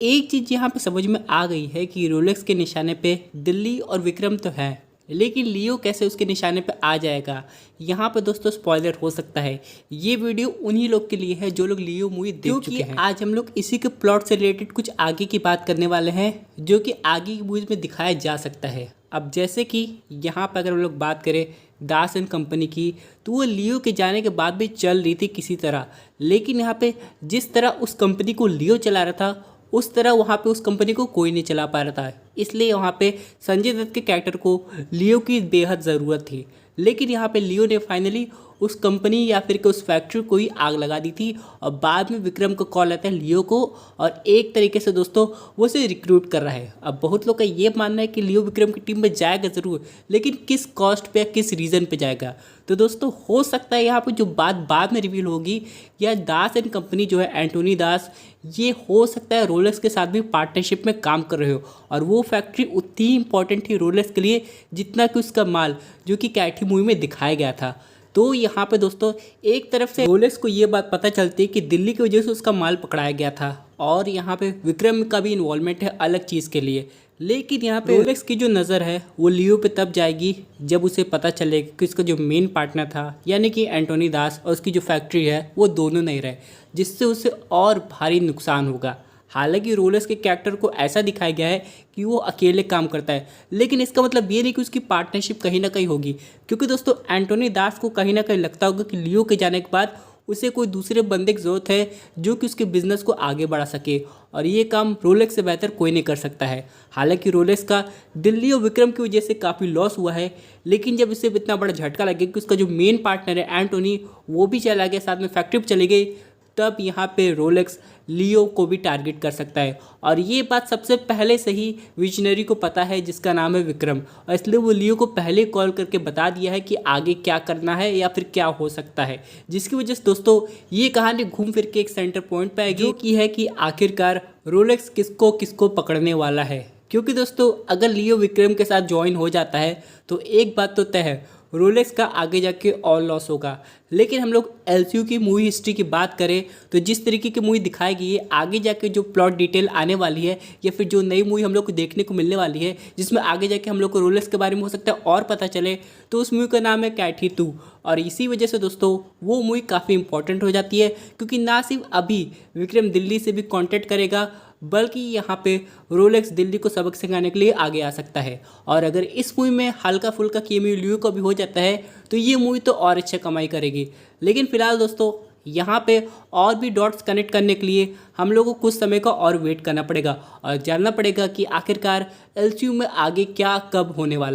एक चीज़ यहाँ पे समझ में आ गई है कि रोलेक्स के निशाने पे दिल्ली और विक्रम तो है, लेकिन लियो कैसे उसके निशाने पे आ जाएगा। यहाँ पे दोस्तों स्पॉइलर हो सकता है। ये वीडियो उन्हीं लोग के लिए है जो लोग लियो मूवी देख चुके हैं। आज हम लोग इसी के प्लॉट से रिलेटेड कुछ आगे की बात करने वाले हैं जो कि आगे की मूवीज में दिखाया जा सकता है। अब जैसे कि यहाँ पर अगर हम लोग बात करें दास एंड कंपनी की, तो वो लियो के जाने के बाद भी चल रही थी किसी तरह, लेकिन यहाँ पे जिस तरह उस कंपनी को लियो चला रहा था उस तरह वहाँ पे उस कंपनी को कोई नहीं चला पा रहा था। इसलिए वहाँ पे संजय दत्त के कैरेक्टर को लियो की बेहद ज़रूरत थी, लेकिन यहाँ पे लियो ने फाइनली उस कंपनी या फिर उस फैक्ट्री को ही आग लगा दी थी। और बाद में विक्रम को कॉल आता है लियो को, और एक तरीके से दोस्तों वो उसे रिक्रूट कर रहा है। अब बहुत लोग का ये मानना है कि लियो विक्रम की टीम में जाएगा ज़रूर, लेकिन किस कॉस्ट पे, किस रीज़न पे जाएगा। तो दोस्तों हो सकता है यहाँ पे जो बात बाद में रिवील होगी, या दास एंड कंपनी जो है एंटोनी दास, ये हो सकता है रोलेक्स के साथ भी पार्टनरशिप में काम कर रहे हो, और वो फैक्ट्री उतनी इंपॉर्टेंट थी रोलेक्स के लिए जितना कि उसका माल जो कि कैथी मूवी में दिखाया गया था। तो यहाँ पे दोस्तों एक तरफ से रोलेक्स को ये बात पता चलती है कि दिल्ली की वजह से उसका माल पकड़ाया गया था, और यहाँ पे विक्रम का भी इन्वॉल्वमेंट है अलग चीज़ के लिए। लेकिन यहाँ पे रोलेक्स की जो नज़र है वो लियो पे तब जाएगी जब उसे पता चलेगा कि उसका जो मेन पार्टनर था यानी कि एंटोनी दास और उसकी जो फैक्ट्री है वो दोनों नहीं रहे, जिससे उसे और भारी नुकसान होगा। हालांकि रोलेक्स के कैरेक्टर को ऐसा दिखाया गया है कि वो अकेले काम करता है, लेकिन इसका मतलब ये नहीं कि उसकी पार्टनरशिप कहीं ना कहीं होगी, क्योंकि दोस्तों एंटोनी दास को कहीं ना कहीं लगता होगा कि लियो के जाने के बाद उसे कोई दूसरे बंदे की ज़रूरत है जो कि उसके बिज़नेस को आगे बढ़ा सके, और ये काम रोलेक्स से बेहतर कोई नहीं कर सकता है। हालांकि रोलेक्स का दिल्ली और विक्रम की वजह से काफ़ी लॉस हुआ है, लेकिन जब इसे इतना बड़ा झटका लगे कि उसका जो मेन पार्टनर है एंटोनी वो भी चला गया, साथ में फैक्ट्री भी चली गई, तब यहाँ पे रोलेक्स लियो को भी टारगेट कर सकता है। और ये बात सबसे पहले से ही विजनरी को पता है जिसका नाम है विक्रम, और इसलिए वो लियो को पहले कॉल करके बता दिया है कि आगे क्या करना है या फिर क्या हो सकता है, जिसकी वजह से दोस्तों ये कहानी घूम फिर के एक सेंटर पॉइंट पे आएगी, जो कि है कि आखिरकार रोलेक्स किसको किसको पकड़ने वाला है। क्योंकि दोस्तों अगर लियो विक्रम के साथ ज्वाइन हो जाता है तो एक बात तो तय है, रोलेक्स का आगे जाके और लॉस होगा। लेकिन हम लोग एलसीयू की मूवी हिस्ट्री की बात करें तो जिस तरीके की मूवी दिखाई गई है, आगे जाके जो प्लॉट डिटेल आने वाली है या फिर जो नई मूवी हम लोग को देखने को मिलने वाली है जिसमें आगे जाके हम लोग को रोलेक्स के बारे में हो सकता है और पता चले, तो उस मूवी का नाम है कैथी 2। और इसी वजह से दोस्तों वो मूवी काफ़ी इंपॉर्टेंट हो जाती है, क्योंकि ना सिर्फ अभी विक्रम दिल्ली से भी कॉन्टैक्ट करेगा, बल्कि यहाँ पे रोलेक्स दिल्ली को सबक सिखाने के लिए आगे आ सकता है। और अगर इस मूवी में हल्का फुल्का केमियो लियो का भी हो जाता है तो ये मूवी तो और अच्छा कमाई करेगी। लेकिन फिलहाल दोस्तों यहाँ पे और भी डॉट्स कनेक्ट करने के लिए हम लोगों को कुछ समय का और वेट करना पड़ेगा और जानना पड़ेगा कि आखिरकार एलसीयू में आगे क्या कब होने वाला है।